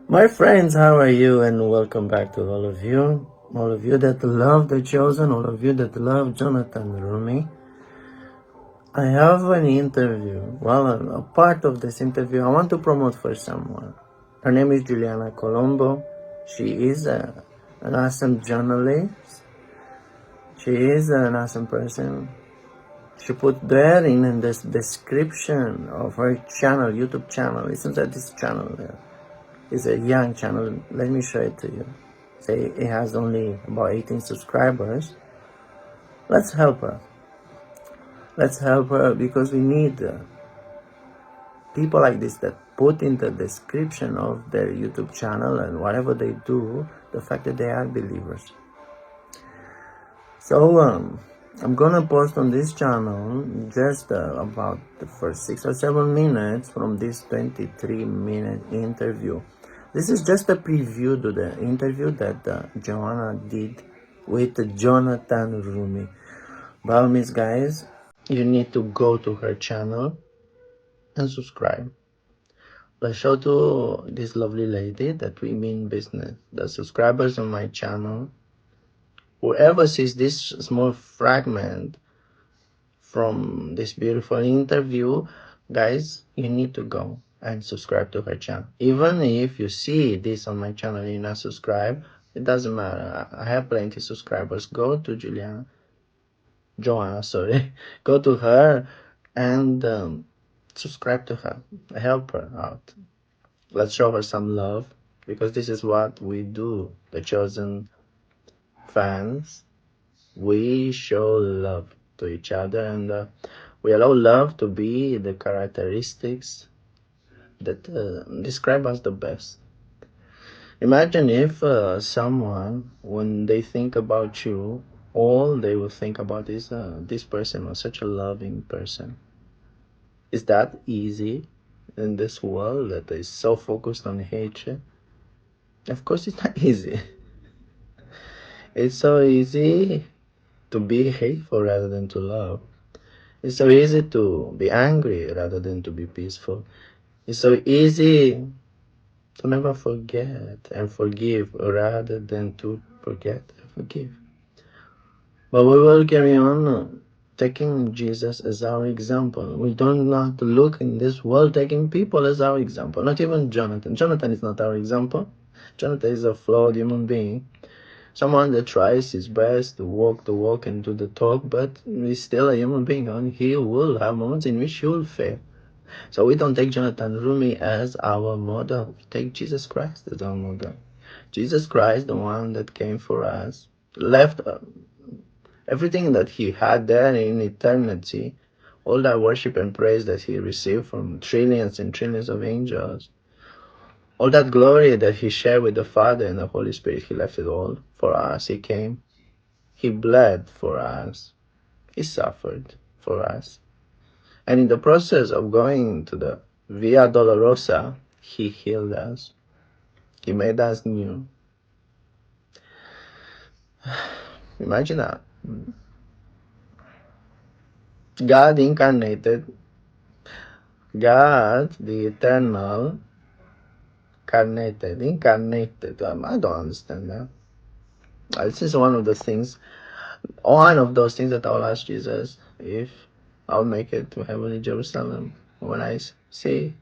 My friends, how are you? And welcome back to all of you. All of you that love The Chosen, all of you that love Jonathan Roumie. I have an interview. Well, a part of this interview I want to promote for someone. Her name is Juliana Colombo. She is an awesome journalist. She is an awesome person. She put there in this description of her channel, YouTube channel. Listen to this channel there. It's a young channel. Let me show it to you. Say it has only about 18 subscribers. Let's help her. Let's help her because we need people like this that put in the description of their YouTube channel and whatever they do, the fact that they are believers. So I'm gonna post on this channel just about the first 6 or 7 minutes from this 23-minute interview. This is just a preview to the interview that Joanna did with Jonathan Roumie. By all means, guys, you need to go to her channel and subscribe. Let's show to this lovely lady that we mean business. The subscribers on my channel, whoever sees this small fragment from this beautiful interview, guys, you need to go and subscribe to her channel. Even if you see this on my channel and you're not subscribed, it doesn't matter. I have plenty of subscribers. Go to Joanna, sorry. Go to her and subscribe to her. Help her out. Let's show her some love because this is what we do, the chosen fans. We show love to each other, and we allow love to be the characteristics that describe us the best. Imagine if someone, when they think about you, all they will think about is this person was such a loving person. Is that easy in this world that is so focused on hatred? Of course, it's not easy. It's so easy to be hateful rather than to love. It's so easy to be angry rather than to be peaceful. It's so easy to never forget and forgive rather than to forget and forgive. But we will carry on taking Jesus as our example. We don't have to look in this world taking people as our example. Not even Jonathan. Jonathan is not our example. Jonathan is a flawed human being. Someone that tries his best to walk the walk and do the talk, but he's still a human being, and he will have moments in which he will fail. So we don't take Jonathan Roumie as our model. We take Jesus Christ as our model. Jesus Christ, the one that came for us, left everything that he had there in eternity, all that worship and praise that he received from trillions and trillions of angels, all that glory that he shared with the Father and the Holy Spirit, he left it all for us. He came. He bled for us. He suffered for us. And in the process of going to the Via Dolorosa, he healed us. He made us new. Imagine that. God incarnated, God, the eternal, incarnated. I don't understand that. This is one of those things that I'll ask Jesus if I'll make it to heavenly Jerusalem. When I see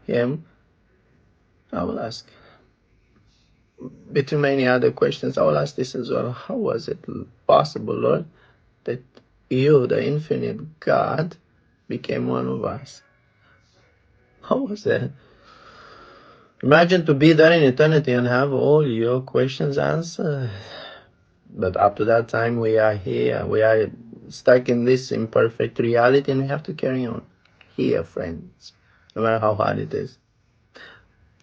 him, I will ask. Between many other questions, I will ask this as well. How was it possible, Lord, that you, the infinite God, became one of us? How was that? Imagine to be there in eternity and have all your questions answered. But up to that time, we are here. We are stuck in this imperfect reality, and we have to carry on. Here, friends, no matter how hard it is.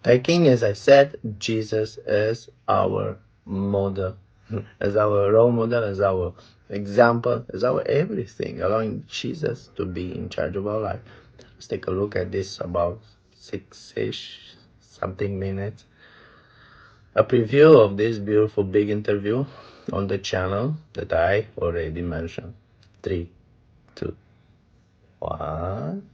Taking, as I said, Jesus as our model, as our role model, as our example, as our everything, allowing Jesus to be in charge of our life. Let's take a look at this about 6-ish something minutes. A preview of this beautiful big interview on the channel that I already mentioned. 3, 2, 1.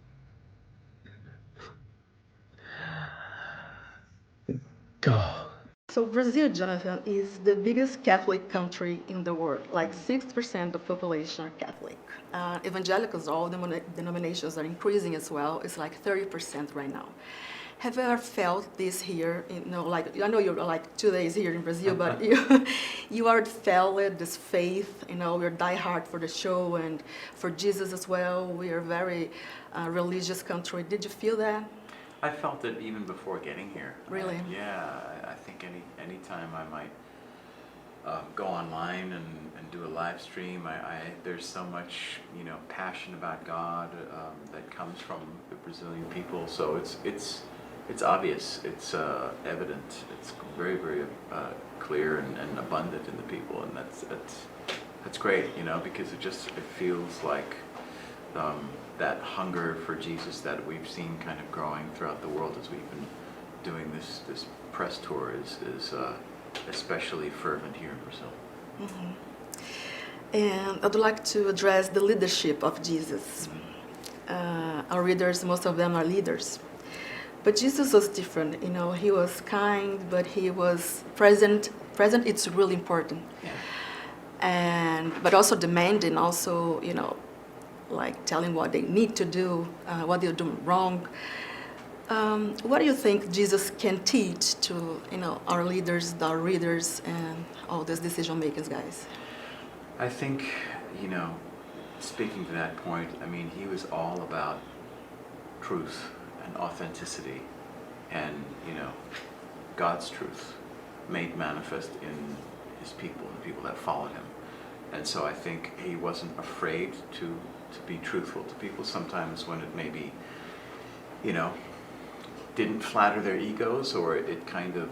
Oh, So Brazil, Jonathan, is the biggest Catholic country in the world. Like 6% of population are Catholic. Evangelicals, all denominations are increasing as well. It's like 30% right now. Have you ever felt this here? You know, like I know you're like 2 days here in Brazil, but you already felt it, this faith. You know, we're diehard for the show and for Jesus as well. We are a very religious country. Did you feel that? I felt it even before getting here. Really? Yeah, I think any time I might go online and do a live stream, there's so much passion about God that comes from the Brazilian people. So it's obvious, it's evident, it's very very clear and abundant in the people, and that's great, because it feels like that hunger for Jesus that we've seen kind of growing throughout the world as we've been doing this press tour is especially fervent here in Brazil. Mm-hmm. And I'd like to address the leadership of Jesus. Our readers, most of them are leaders. But Jesus was different, he was kind, but he was present. Present, it's really important. Yeah. But also demanding, also, like telling what they need to do, what they're doing wrong. What do you think Jesus can teach to, our leaders, our readers, and all these decision makers, guys? I think, speaking to that point, he was all about truth and authenticity and, God's truth made manifest in his people and the people that followed him. And so I think he wasn't afraid to be truthful to people sometimes when it maybe, didn't flatter their egos, or it kind of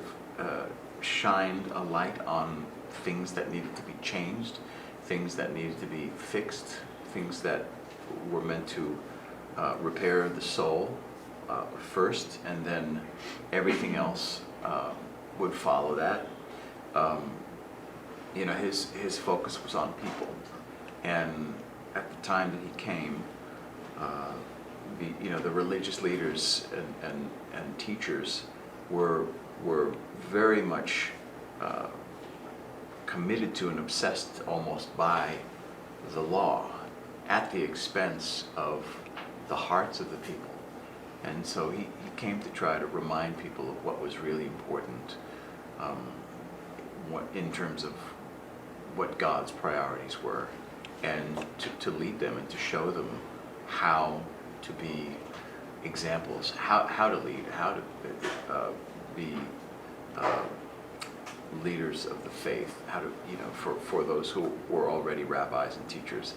shined a light on things that needed to be changed, things that needed to be fixed, things that were meant to repair the soul first, and then everything else would follow that. His focus was on people, and at the time that he came, the religious leaders and teachers were very much committed to and obsessed almost by the law, at the expense of the hearts of the people. And so he came to try to remind people of what was really important, in terms of what God's priorities were, and to lead them and to show them how to be examples, how to lead, how to be leaders of the faith, how to, for those who were already rabbis and teachers,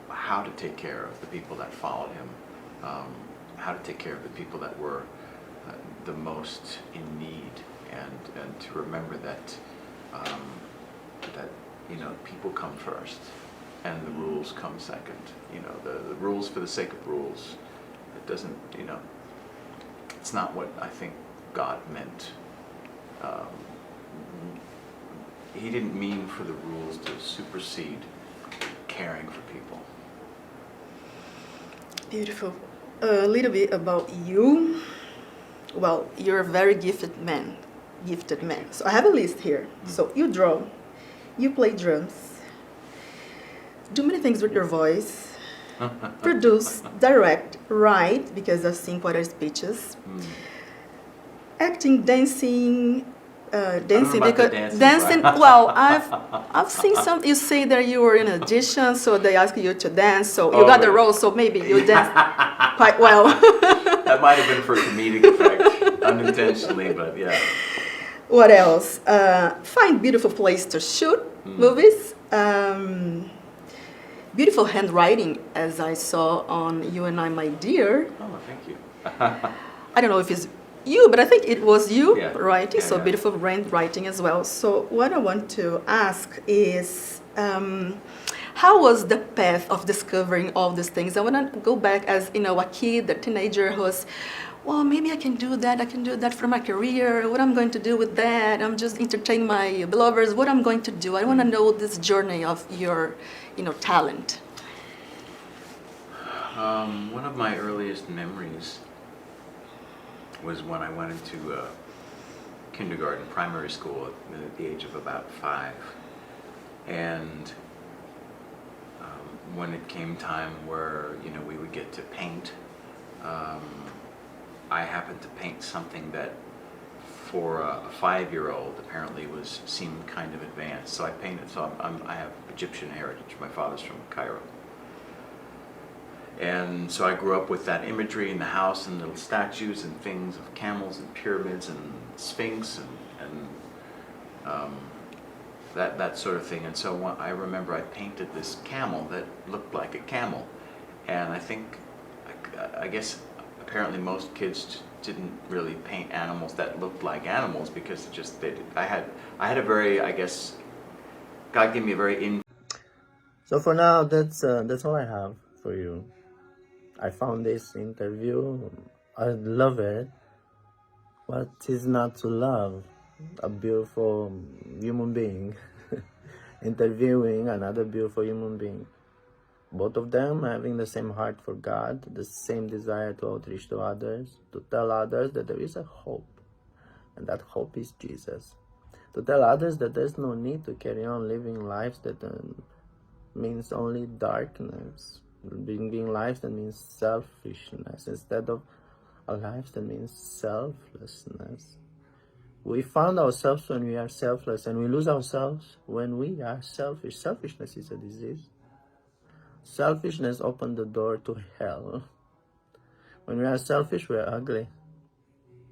how to take care of the people that followed him, how to take care of the people that were the most in need, and to remember that people come first and the rules come second. The rules for the sake of rules, it doesn't, it's not what I think God meant. He didn't mean for the rules to supersede caring for people. Beautiful. A little bit about you. Well, you're a very gifted man. So I have a list here. So you draw, you play drums, do many things with your voice, produce, direct, write, because I've seen quite a speeches, acting, dancing, because dancing. Well, I've seen some. You say that you were in an audition, so they ask you to dance. So you got the role, so maybe you dance quite well. That might have been for comedic effect, unintentionally, but yeah. What else? Find beautiful place to shoot movies. Beautiful handwriting, as I saw on You and I, My Dear. Oh, thank you. I don't know if it's you, but I think it was you writing. Yeah, so yeah. Beautiful handwriting as well. So what I want to ask is, how was the path of discovering all these things? I want to go back as a kid, a teenager who was, well, maybe I can do that for my career. What I'm going to do with that? I'm just entertaining my beloveds. What I'm going to do? I want to know this journey of your, talent. One of my earliest memories was when I went into kindergarten, primary school at the age of about 5. And when it came time where, you know, we would get to paint, I happened to paint something that for a 5-year-old apparently seemed kind of advanced. So I painted, so I have Egyptian heritage. My father's from Cairo. And so I grew up with that imagery in the house, and little statues and things of camels and pyramids and sphinx and that sort of thing. And so I remember I painted this camel that looked like a camel. And I think, I guess apparently most kids didn't really paint animals that looked like animals, because it just, I had a very, I guess, God gave me a very So for now, that's all I have for you. I found this interview. I love it. What is not to love? A beautiful human being interviewing another beautiful human being. Both of them having the same heart for God, the same desire to outreach to others, to tell others that there is a hope, and that hope is Jesus. To tell others that there's no need to carry on living lives that means only darkness, living lives that means selfishness, instead of a life that means selflessness. We found ourselves when we are selfless, and we lose ourselves when we are selfish. Selfishness is a disease. Selfishness opened the door to hell. When we are selfish, we are ugly.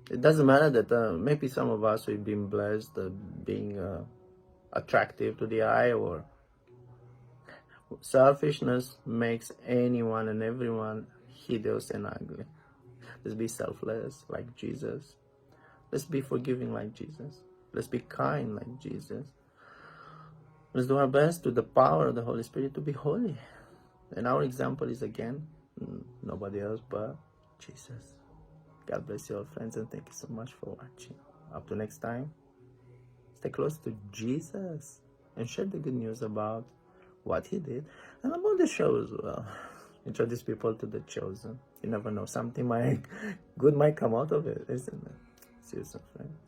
It doesn't matter that maybe some of us, we've been blessed being attractive to the eye, or selfishness makes anyone and everyone hideous and ugly. Let's be selfless like Jesus. Let's be forgiving like Jesus. Let's be kind like Jesus. Let's do our best to the power of the Holy Spirit to be holy. And our example is, again, nobody else but Jesus. God bless you all, friends, and thank you so much for watching. Up to next time, stay close to Jesus and share the good news about what he did and about the show as well. Introduce people to the chosen. You never know, something good might come out of it, isn't it? See you soon, friends.